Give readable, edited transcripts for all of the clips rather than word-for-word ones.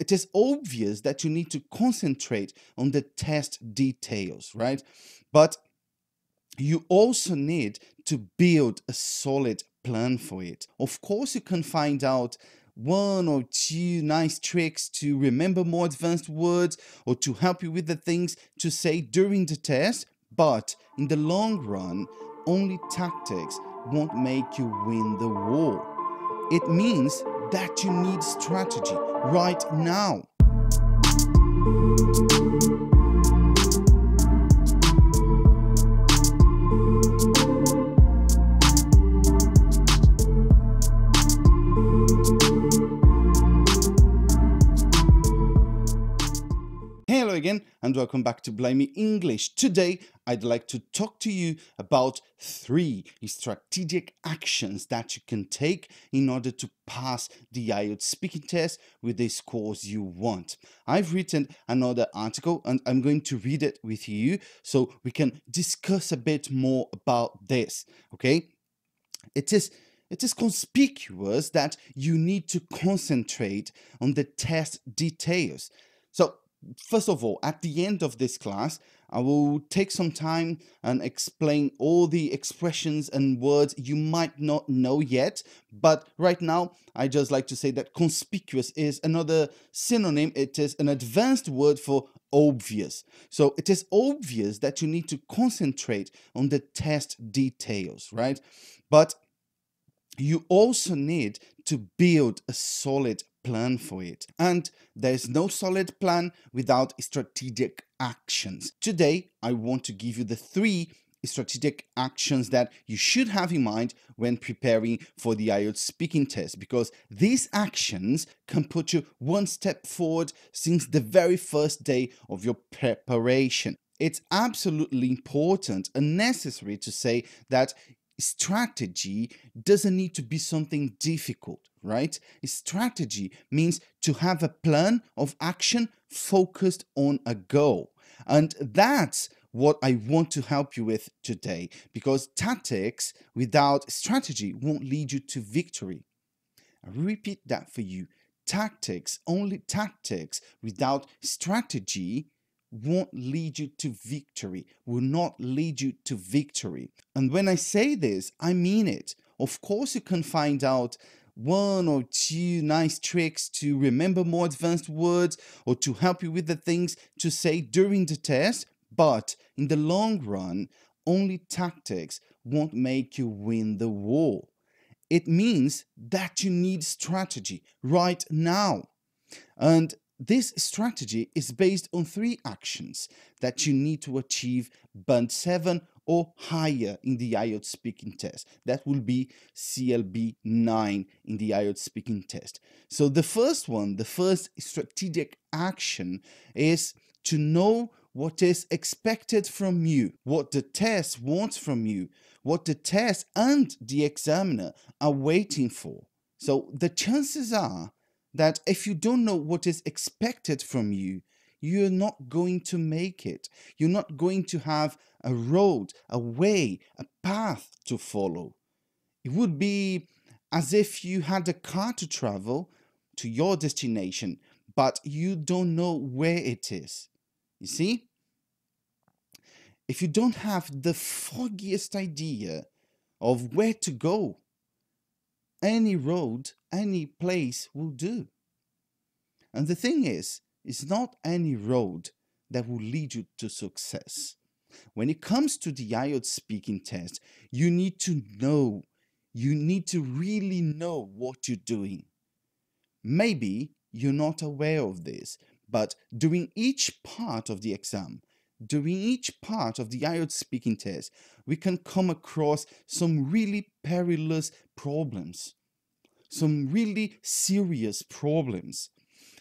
it is obvious that you need to concentrate on the test details, right? But you also need to build a solid plan for it. Of course, you can find out one or two nice tricks to remember more advanced words or to help you with the things to say during the test, but in the long run, only tactics won't make you win the war. It means that you need strategy right now. Hello again and welcome back to Blimey English. Today I'd like to talk to you about 3 strategic actions that you can take in order to pass the IELTS speaking test with the scores you want. I've written another article and I'm going to read it with you so we can discuss a bit more about this, okay? It is conspicuous that you need to concentrate on the test details. So first of all, at the end of this class, I will take some time and explain all the expressions and words you might not know yet. But right now, I just like to say that conspicuous is another synonym. It is an advanced word for obvious. So it is obvious that you need to concentrate on the test details, right? But you also need to build a solid plan for it. And there's no solid plan without strategic actions. Today, I want to give you the 3 strategic actions that you should have in mind when preparing for the IELTS speaking test, because these actions can put you one step forward since the very first day of your preparation. It's absolutely important and necessary to say that strategy doesn't need to be something difficult, right? Strategy means to have a plan of action focused on a goal. And that's what I want to help you with today, because tactics without strategy won't lead you to victory. I repeat that for you. Only tactics without strategy won't lead you to victory, will not lead you to victory. And when I say this, I mean it. Of course, you can find out one or two nice tricks to remember more advanced words or to help you with the things to say during the test, but in the long run, only tactics won't make you win the war. It means that you need strategy right now. And this strategy is based on 3 actions that you need to achieve band 7 or higher in the IELTS speaking test. That will be CLB 9 in the IELTS speaking test. So the first strategic action is to know what is expected from you, what the test wants from you, what the test and the examiner are waiting for. So the chances are that if you don't know what is expected from you, you're not going to make it. You're not going to have a road, a way, a path to follow. It would be as if you had a car to travel to your destination, but you don't know where it is. You see? If you don't have the foggiest idea of where to go, any road, any place will do. And the thing is, it's not any road that will lead you to success. When it comes to the IELTS speaking test, you need to know, you need to really know what you're doing. Maybe you're not aware of this, but during each part of the exam, during each part of the IELTS speaking test, we can come across some really perilous problems, some really serious problems.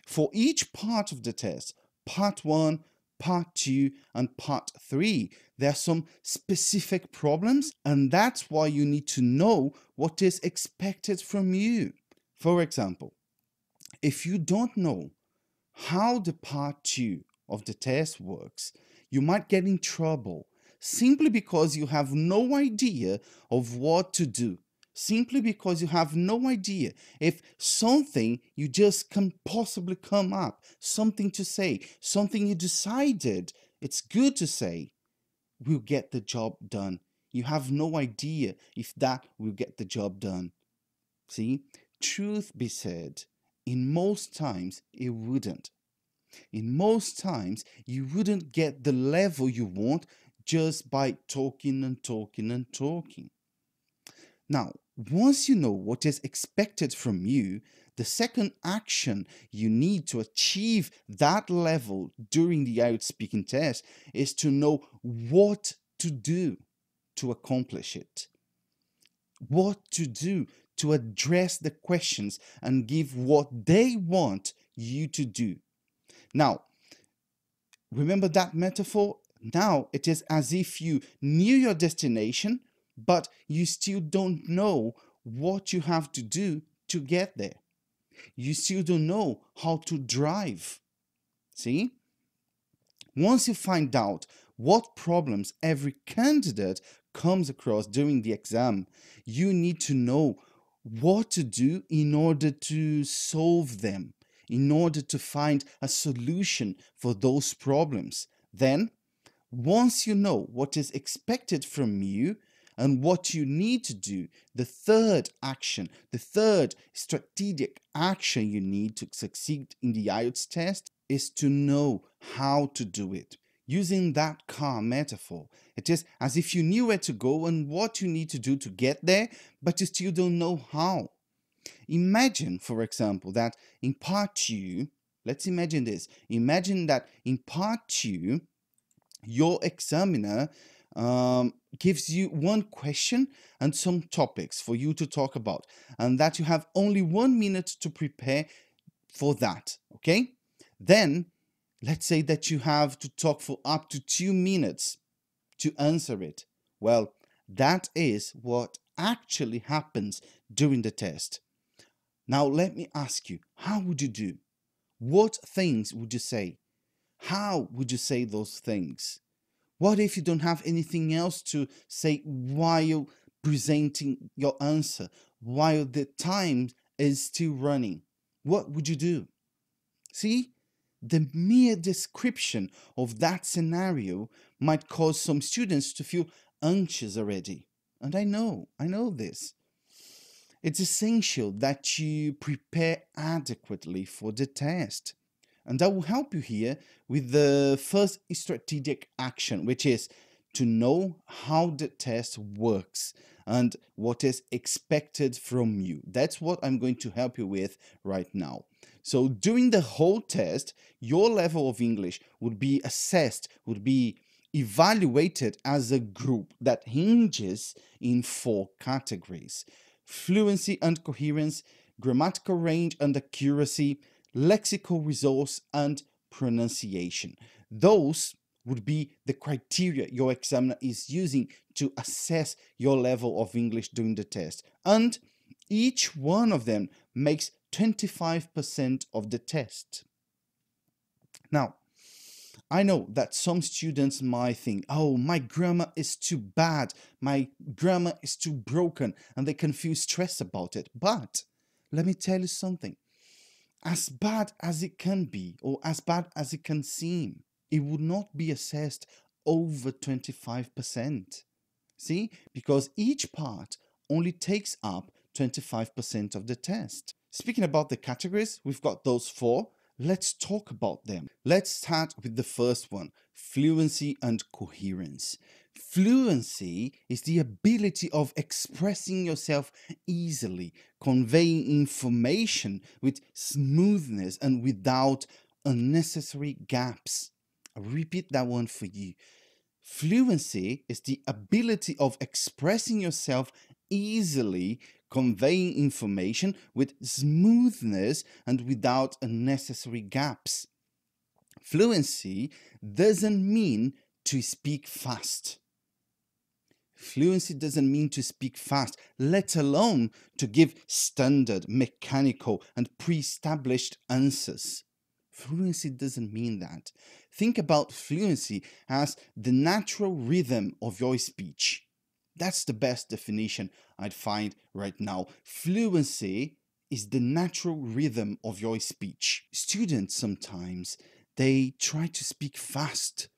For each part of the test, part 1, part 2, and part 3, there are some specific problems, and that's why you need to know what is expected from you. For example, if you don't know how the part 2 of the test works, you might get in trouble simply because you have no idea of what to do. simply because you have no idea if something you just can possibly come up, something to say, something you decided it's good to say, will get the job done. You have no idea if that will get the job done. See, truth be said, in most times it wouldn't. In most times, you wouldn't get the level you want just by talking and talking and talking. Now, once you know what is expected from you, the second action you need to achieve that level during the IELTS speaking test is to know what to do to accomplish it. What to do to address the questions and give what they want you to do. Now, remember that metaphor? Now it is as if you knew your destination, but you still don't know what you have to do to get there. You still don't know how to drive. See? Once you find out what problems every candidate comes across during the exam, you need to know what to do in order to solve them, in order to find a solution for those problems. Then, once you know what is expected from you and what you need to do, the third action, the third strategic action you need to succeed in the IELTS test is to know how to do it. Using that car metaphor, it is as if you knew where to go and what you need to do to get there, but you still don't know how. Imagine, for example, that in part 2, let's imagine this. Imagine that in part 2, your examiner gives you one question and some topics for you to talk about, and that you have only 1 minute to prepare for that, okay? Then, let's say that you have to talk for up to 2 minutes to answer it. Well, that is what actually happens during the test. Now, let me ask you, how would you do? What things would you say? How would you say those things? What if you don't have anything else to say while presenting your answer, while the time is still running? What would you do? See, the mere description of that scenario might cause some students to feel anxious already. And I know this. It's essential that you prepare adequately for the test. And I will help you here with the first strategic action, which is to know how the test works and what is expected from you. That's what I'm going to help you with right now. So during the whole test, your level of English would be assessed, would be evaluated as a group that hinges in 4 categories: fluency and coherence, grammatical range and accuracy, lexical resource, and pronunciation. Those would be the criteria your examiner is using to assess your level of English during the test. And each one of them makes 25% of the test. Now, I know that some students might think, oh, my grammar is too bad, my grammar is too broken, and they can feel stressed about it. But let me tell you something. As bad as it can be, or as bad as it can seem, it would not be assessed over 25%. See? Because each part only takes up 25% of the test. Speaking about the categories, we've got those 4. Let's talk about them. Let's start with the first one, fluency and coherence. Fluency is the ability of expressing yourself easily, conveying information with smoothness and without unnecessary gaps. I'll repeat that one for you. Fluency is the ability of expressing yourself easily, conveying information with smoothness and without unnecessary gaps. Fluency doesn't mean to speak fast. Fluency doesn't mean to speak fast, let alone to give standard, mechanical, and pre-established answers. Fluency doesn't mean that. Think about fluency as the natural rhythm of your speech. That's the best definition I'd find right now. Fluency is the natural rhythm of your speech. Students sometimes they try to speak fast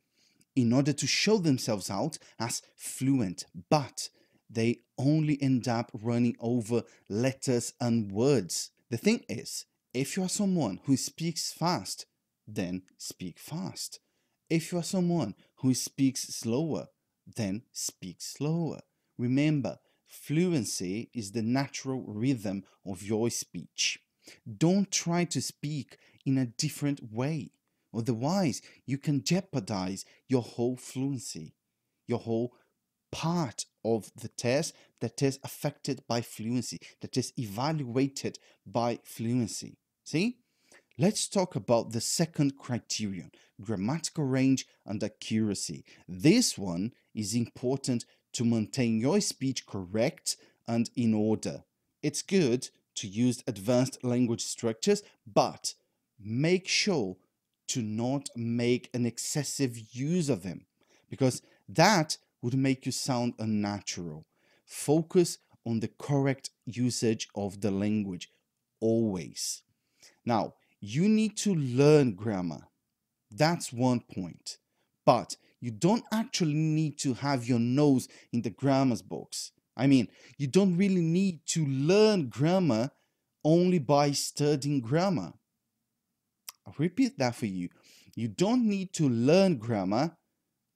in order to show themselves out as fluent, but they only end up running over letters and words. The thing is, if you are someone who speaks fast, then speak fast. If you are someone who speaks slower, then speak slower. Remember, fluency is the natural rhythm of your speech. Don't try to speak in a different way. Otherwise, you can jeopardize your whole fluency, your whole part of the test that is affected by fluency, that is evaluated by fluency. See? Let's talk about the second criterion, grammatical range and accuracy. This one is important to maintain your speech correct and in order. It's good to use advanced language structures, but make sure to not make an excessive use of them, because that would make you sound unnatural. Focus on the correct usage of the language always. Now, you need to learn grammar. That's one point. But you don't actually need to have your nose in the grammar's box. I mean, you don't really need to learn grammar only by studying grammar. I'll repeat that for you. You don't need to learn grammar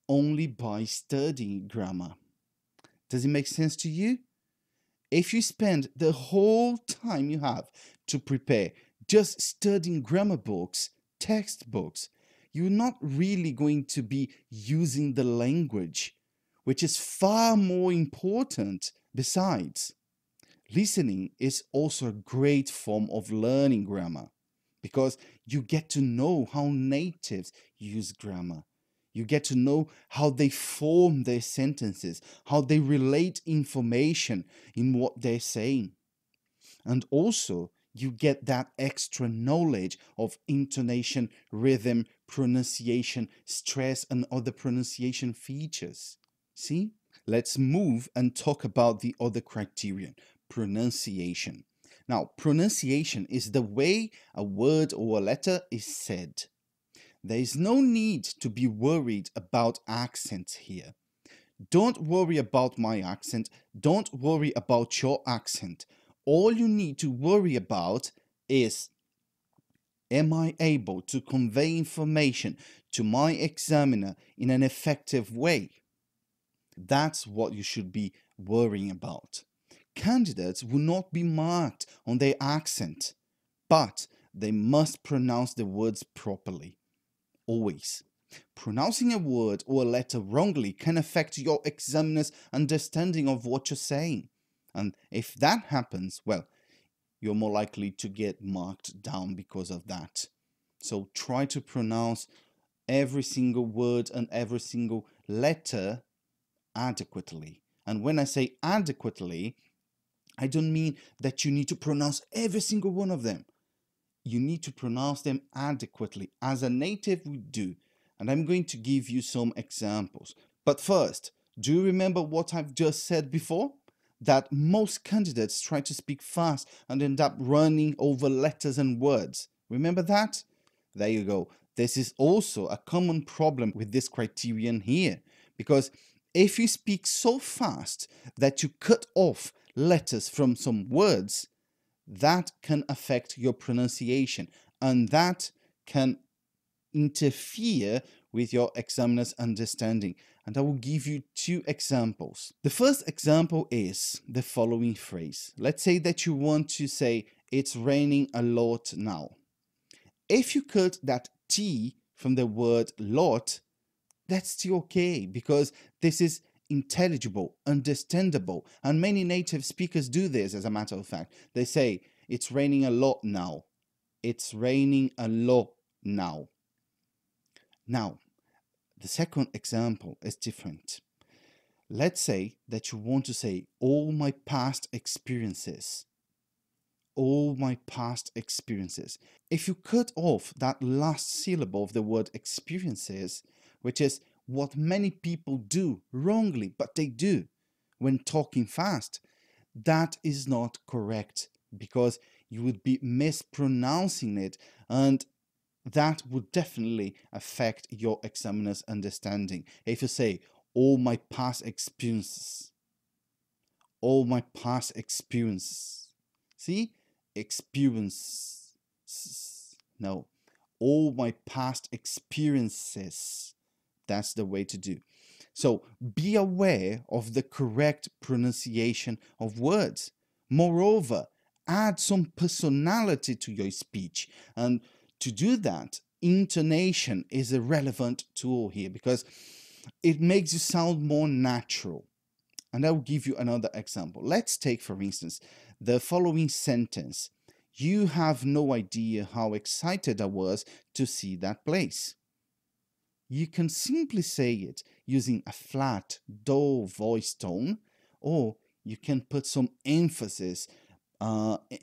only by studying grammar. Does it make sense to you? If you spend the whole time you have to prepare just studying grammar books, textbooks, you're not really going to be using the language, which is far more important. Besides, listening is also a great form of learning grammar, because you get to know how natives use grammar. You get to know how they form their sentences, how they relate information in what they're saying. And also, you get that extra knowledge of intonation, rhythm, pronunciation, stress, and other pronunciation features. See? Let's move and talk about the other criterion, pronunciation. Now, pronunciation is the way a word or a letter is said. There is no need to be worried about accents here. Don't worry about my accent. Don't worry about your accent. All you need to worry about is, am I able to convey information to my examiner in an effective way? That's what you should be worrying about. Candidates will not be marked on their accent, but they must pronounce the words properly. Always. Pronouncing a word or a letter wrongly can affect your examiner's understanding of what you're saying. And if that happens, well, you're more likely to get marked down because of that. So try to pronounce every single word and every single letter adequately. And when I say adequately, I don't mean that you need to pronounce every single one of them. You need to pronounce them adequately, as a native would do. And I'm going to give you some examples. But first, do you remember what I've just said before? That most candidates try to speak fast and end up running over letters and words. Remember that? There you go. This is also a common problem with this criterion here, because if you speak so fast that you cut off letters from some words, that can affect your pronunciation, and that can interfere with your examiner's understanding. And I will give you two examples. The first example is the following phrase. Let's say that you want to say, it's raining a lot now. If you cut that T from the word lot, that's still okay, because this is intelligible, understandable, and many native speakers do this. As a matter of fact, they say, it's raining a lot now. It's raining a lot now. Now, the second example is different. Let's say that you want to say, all my past experiences. All my past experiences. If you cut off that last syllable of the word experiences, which is what many people do wrongly, but they do. when talking fast. That is not correct because you would be mispronouncing it, and that would definitely affect your examiner's understanding. If you say, all my past experiences, all my past experiences, see, experiences, no, all my past experiences, that's the way to do. So be aware of the correct pronunciation of words. Moreover, add some personality to your speech. And to do that, intonation is a relevant tool here because it makes you sound more natural. And I will give you another example. Let's take, for instance, the following sentence. You have no idea how excited I was to see that place. You can simply say it using a flat, dull voice tone, or you can put some emphasis,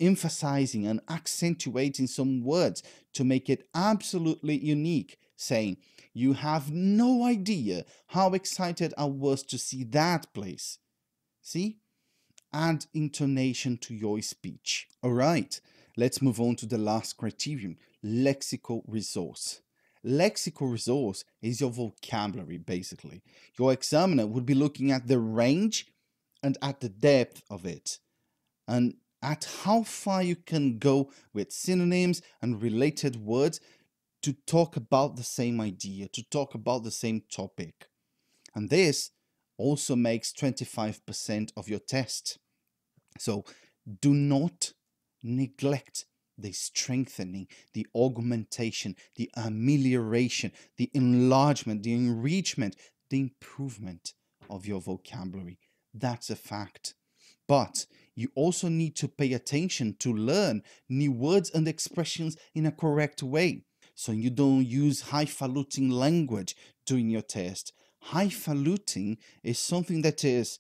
emphasizing and accentuating some words to make it absolutely unique, saying, you have no idea how excited I was to see that place. See? Add intonation to your speech. All right, let's move on to the last criterion, lexical resource. Lexical resource is your vocabulary, basically. Your examiner would be looking at the range and at the depth of it, and at how far you can go with synonyms and related words to talk about the same idea, to talk about the same topic. And this also makes 25% of your test. So do not neglect the strengthening, the augmentation, the amelioration, the enlargement, the enrichment, the improvement of your vocabulary. That's a fact. But you also need to pay attention to learn new words and expressions in a correct way. So you don't use highfalutin language during your test. Highfalutin is something that is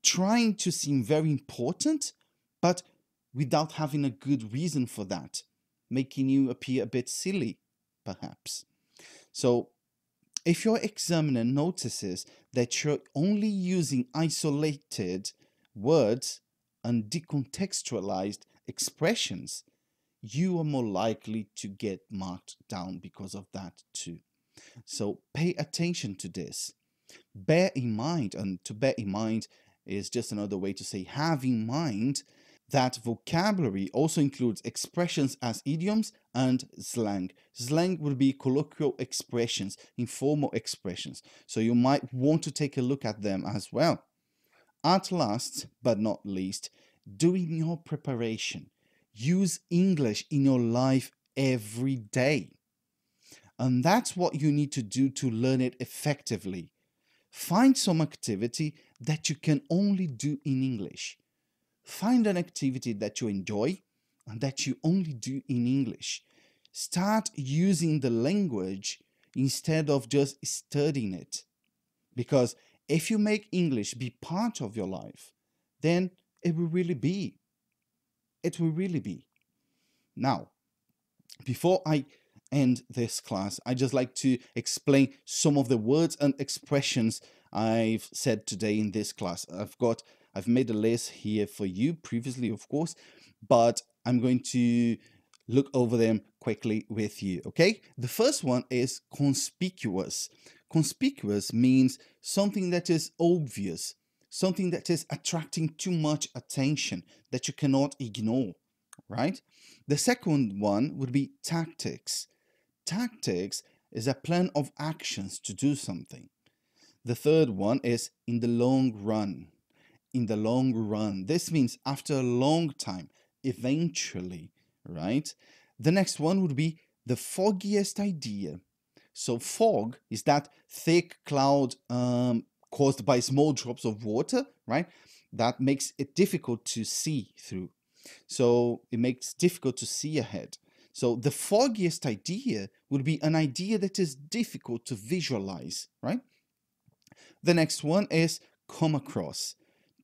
trying to seem very important, but without having a good reason for that, making you appear a bit silly, perhaps. So if your examiner notices that you're only using isolated words and decontextualized expressions, you are more likely to get marked down because of that too. So pay attention to this. Bear in mind, and to bear in mind is just another way to say have in mind, that vocabulary also includes expressions as idioms and slang. Slang will be colloquial expressions, informal expressions. So you might want to take a look at them as well. At last, but not least, during your preparation, use English in your life every day. And that's what you need to do to learn it effectively. Find some activity that you can only do in English. Find an activity that you enjoy and that you only do in English. Start using the language instead of just studying it. Because if you make English be part of your life, then it will really be. It will really be. Now, before I end this class, I just like to explain some of the words and expressions I've said today in this class. I've made a list here for you previously, of course, but I'm going to look over them quickly with you, okay? The first one is conspicuous. Conspicuous means something that is obvious, something that is attracting too much attention that you cannot ignore, right? The second one would be tactics. Tactics is a plan of actions to do something. The third one is in the long run. In the long run. This means after a long time, eventually, right? The next one would be the foggiest idea. So fog is that thick cloud caused by small drops of water, right? That makes it difficult to see through. So it makes it difficult to see ahead. So the foggiest idea would be an idea that is difficult to visualize, right? The next one is come across.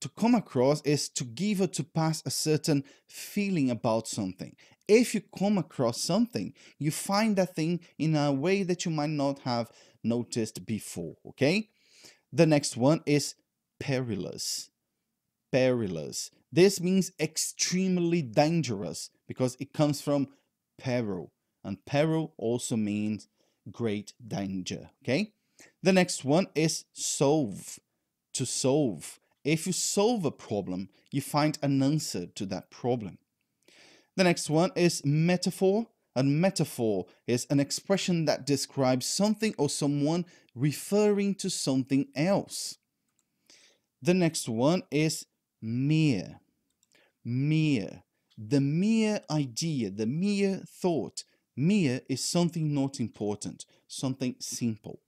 To come across is to give or to pass a certain feeling about something. If you come across something, you find that thing in a way that you might not have noticed before, okay? The next one is perilous. perilous. This means extremely dangerous because it comes from peril, and peril also means great danger. Okay, the next one is solve. To solve. If you solve a problem, you find an answer to that problem. The next one is metaphor. A metaphor is an expression that describes something or someone referring to something else. The next one is mere. Mere. The mere idea, the mere thought. Mere is something not important, something simple.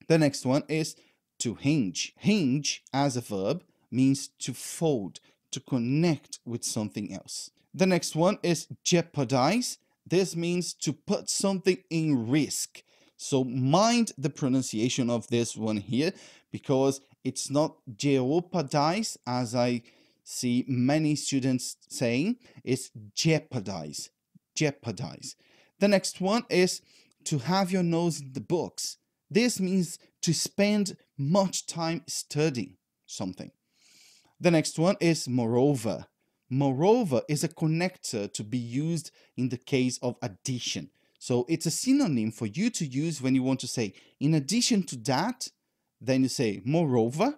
The next one is to hinge. Hinge as a verb means to fold, to connect with something else. The next one is jeopardize. This means to put something in risk. So mind the pronunciation of this one here, because it's not jeopardize as I see many students saying. It's jeopardize. Jeopardize. The next one is to have your nose in the books. This means to spend much time studying something. The next one is moreover. Moreover is a connector to be used in the case of addition. So it's a synonym for you to use when you want to say, in addition to that, then you say moreover.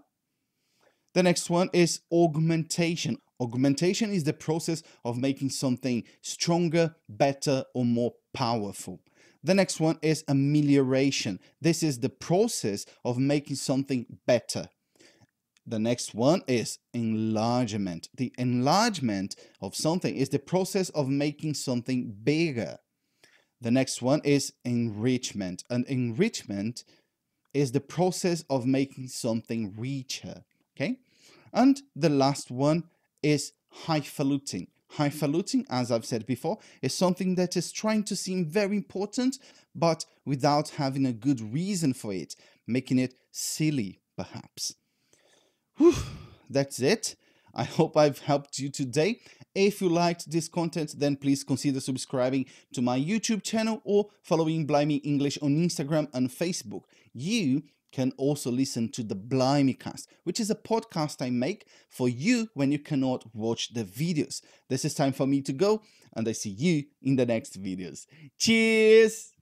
The next one is augmentation. Augmentation is the process of making something stronger, better, or more powerful. The next one is amelioration. This is the process of making something better. The next one is enlargement. The enlargement of something is the process of making something bigger. The next one is enrichment. And enrichment is the process of making something richer. Okay? And the last one is highfalutin. Highfalutin, as I've said before, is something that is trying to seem very important, but without having a good reason for it, making it silly, perhaps. Whew, that's it. I hope I've helped you today. If you liked this content, then please consider subscribing to my YouTube channel or following Blimey English on Instagram and Facebook. You can also listen to the Blimey Cast, which is a podcast I make for you when you cannot watch the videos. This is time for me to go, and I see you in the next videos. Cheers!